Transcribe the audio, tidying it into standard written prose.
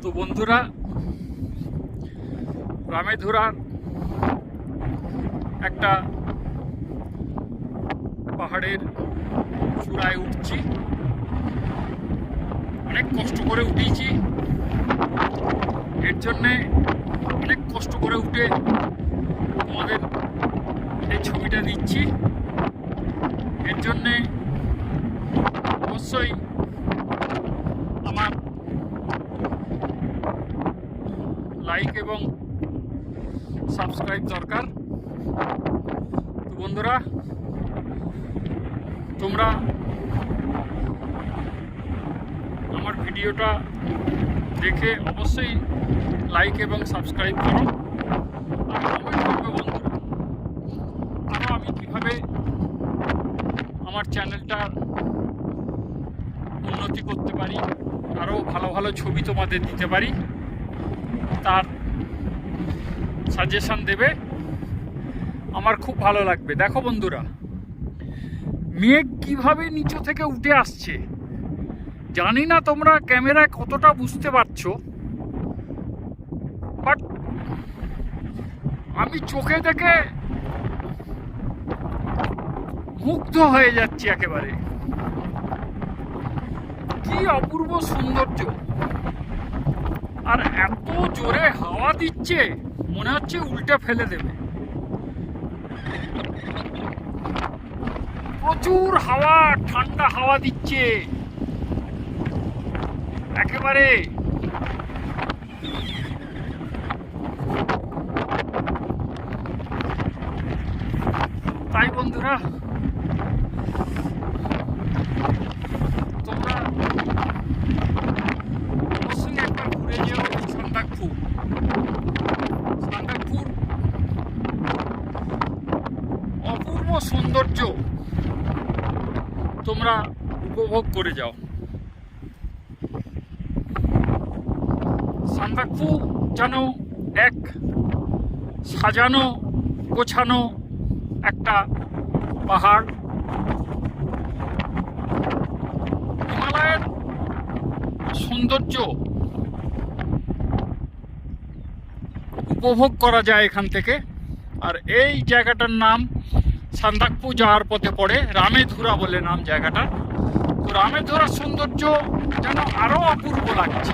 তো বন্ধুরা, রামেধুরার একটা পাহাড়ের চূড়ায় উঠছি। অনেক কষ্ট করে উঠেছি, এর জন্যে অনেক কষ্ট করে উঠে তোমাদের এই ছবিটা দিচ্ছি। এর জন্যে অবশ্যই আমার লাইক এবং সাবস্ক্রাইব দরকার। তো বন্ধুরা, তোমরা আমার ভিডিওটা দেখে অবশ্যই লাইক এবং সাবস্ক্রাইব করো আর কমেন্ট করবে বন্ধুরা। আরও আমি কীভাবে আমার চ্যানেলটা উন্নতি করতে পারি, আরও ভালো ভালো ছবি তোমাদের দিতে পারি, তার সাজেশন দেবে, আমার খুব ভালো লাগবে। দেখো বন্ধুরা, মেঘ কিভাবে নিচু থেকে উঠে আসছে। জানি না তোমরা ক্যামেরায় কতটা বুঝতে পারছো, বাট আমি চোখে দেখে মুগ্ধ হয়ে যাচ্ছি একেবারে। কি অপূর্ব সৌন্দর্য, আর এত জোরে হাওয়া দিচ্ছে মনে হচ্ছে উল্টে ফেলে দেবে। প্রচুর হাওয়া, ঠান্ডা হাওয়া দিচ্ছে একেবারে। তাই বন্ধুরা, তোমরা অবশ্যই একবার ঘুরে যেও সান্দাকফু। সান্দাকফুর অপূর্ব সৌন্দর্য তোমরা উপভোগ করে যাও। সান্দাকফু যেন এক সাজানো গোছানো একটা পাহাড়। হিমালয়ের সৌন্দর্য উপভোগ করা যায় এখান থেকে। আর এই জায়গাটার নাম সান্দাকফু যাওয়ার পথে পড়ে, রামেধুরা বলে নাম জায়গাটা। তো রামেধুরার সৌন্দর্য যেন আরো অপূর্ব লাগছে।